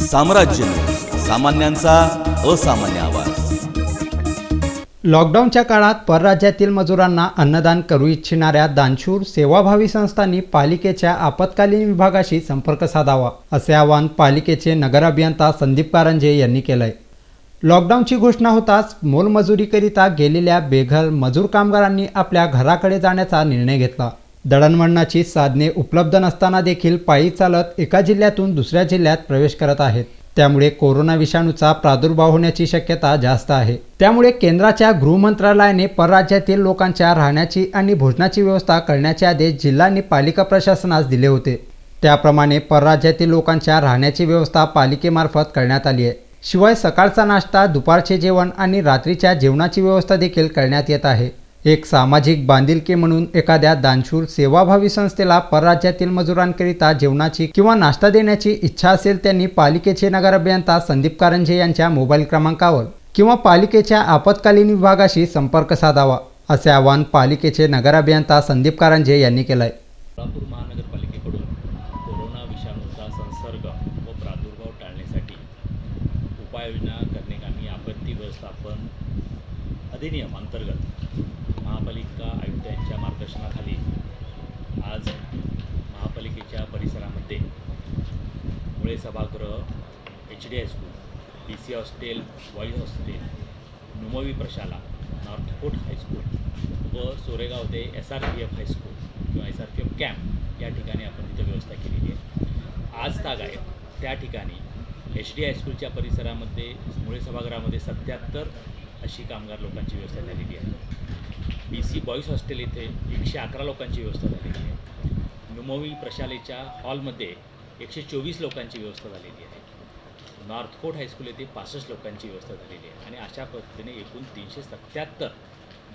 साम्राज्य न्यूज, सामान्यांचा असामान्य आवाज। लॉकडाऊनच्या काळात परराज्यातील मजुरांना अन्नदान करू इच्छिणाऱ्या दानशूर सेवाभावी संस्थांनी पालिकेच्या आपत्कालीन विभागाशी संपर्क साधावा, असे आवाहन पालिकेचे नगर अभियंता संदीप कारंजे यांनी केले आहे। लॉकडाऊनची घोषणा होताच मोलमजुरीकरिता गेलेल्या बेघर मजूर कामगारांनी आपल्या घराकडे जाण्याचा निर्णय घेतला। दळणवळणाची साधने उपलब्ध नसताना देखील पायी चालत एका जिल्ह्यातून दुसऱ्या जिल्ह्यात प्रवेश करत आहेत। त्यामुळे कोरोना विषाणूचा प्रादुर्भाव होण्याची शक्यता जास्त आहे। त्यामुळे केंद्राच्या गृह मंत्रालयाने परराज्यातील लोकांच्या राहण्याची आणि भोजनाची व्यवस्था करण्याचे आदेश जिल्हा आणि पालिका प्रशासनास दिले होते। त्याप्रमाणे परराज्यातील लोकांच्या राहण्याची व्यवस्था पालिकेमार्फत करण्यात आली आहे। शिवाय सकाळचा नाश्ता, दुपारचे जेवण आणि रात्रीच्या जेवणाची व्यवस्था देखील करण्यात येत आहे। एक सामाजिक बांधिलकी म्हणून एखाद्या दानशूर सेवाभावी संस्थेला परराज्यातील मजुरांकरिता जेवणाची किंवा नाश्ता देण्याची इच्छा असेल त्यांनी पालिकेचे नगर अभियंता संदीप कारंजे यांच्या मोबाईल क्रमांकावर किंवा पालिकेच्या आपत्कालीन विभागाशी संपर्क साधावा, असे आवाहन पालिकेचे नगर अभियंता संदीप कारंजे यांनी केले आहे। सोलापूर महानगरपालिकेकडून कोरोना विषाणूचा संसर्ग व प्रादुर्भाव टाळण्यासाठी उपाययोजना करण्याकामी आपत्ती व्यवस्थापन अधिनियम अंतर्गत महापालिका आयुक्तांच्या मार्गदर्शनाखाली आज महापालिकेच्या परिसरामध्ये मुळे सभागृह, HD high school, BC hostel, boys hostel, नुमवी प्रशाला, नॉर्थकोट हायस्कूल व सोरेगाव ते SRPF हायस्कूल किंवा SRPF कॅम्प या ठिकाणी आपण तिथं व्यवस्था केलेली आहे। आज ताग आहे त्या ठिकाणी HD हायस्कूलच्या परिसरामध्ये मुळे सभागृहामध्ये 77 अशी कामगार लोकांची व्यवस्था झालेली आहे। BC बॉईज हॉस्टेल येथे 111 लोकांची व्यवस्था झालेली आहे। नुमवी प्रशालेच्या हॉलमध्ये 124 लोकांची व्यवस्था झालेली आहे। नॉर्थकोट हायस्कूल येथे 65 लोकांची व्यवस्था झालेली आहे आणि अशा पद्धतीने एकूण 377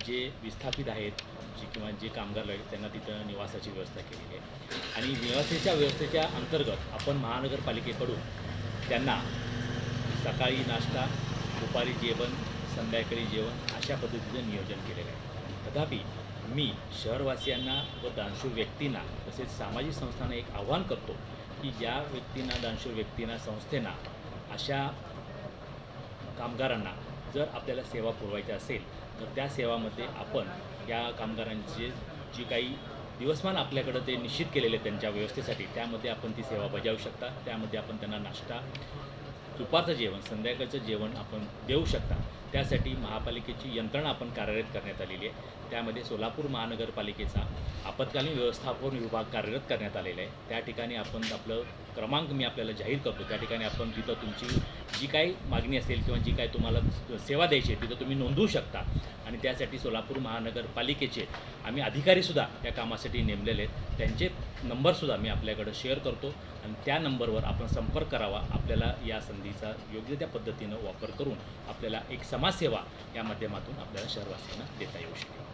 जे विस्थापित आहेत किंवा जे कामगार आहेत त्यांना तिथं निवासाची व्यवस्था केलेली आहे। आणि निवासाच्या व्यवस्थेच्या अंतर्गत आपण महानगरपालिकेकडून त्यांना सकाळी नाश्ता, दुपारी जेवण, संध्याकाळी जेवण अशा पद्धतीचं नियोजन केलेलं आहे। तथापि मी शहरवासियांना व दानशूर व्यक्तींना तसेच सामाजिक संस्थांना एक आव्हान करतो की ज्या व्यक्तींना, दानशूर व्यक्तींना, संस्थेना अशा कामगारांना जर आपल्याला सेवा पुरवायची असेल तर त्या सेवामध्ये आपण या कामगारांचे जी काही दिवसमान आपल्याकडं ते निश्चित केलेले त्यांच्या व्यवस्थेसाठी त्यामध्ये आपण ती सेवा बजावू शकता। त्यामध्ये आपण त्यांना नाश्ता, दुपारचं जेवण, संध्याकाळचं जेवण आपण देऊ शकता। त्यासाठी महापालिकेची यंत्रणा आपण कार्यरत करण्यात आलेली आहे। त्यामध्ये सोलापूर महानगरपालिकेचा आपत्कालीन व्यवस्थापन विभाग कार्यरत करण्यात आलेला आहे। त्या ठिकाणी आपण आपलं क्रमांक मी आपल्याला जाहीर करतो। त्या ठिकाणी आपण तिथं तुमची जी काही मागणी असेल किंवा जी काही तुम्हाला सेवा द्यायची आहे तिथं तुम्ही नोंदवू शकता। आणि त्यासाठी सोलापूर महानगरपालिकेचे आम्ही अधिकारीसुद्धा या कामासाठी नेमलेले आहेत। त्यांचे नंबरसुद्धा मी आपल्याकडं शेअर करतो आणि त्या नंबरवर आपण संपर्क करावा। आपल्याला या संधीचा योग्य त्या पद्धतीनं वापर करून आपल्याला एक समाजसेवा या माध्यमातून आपल्याला शहरवासियांना देता येऊ शकेल।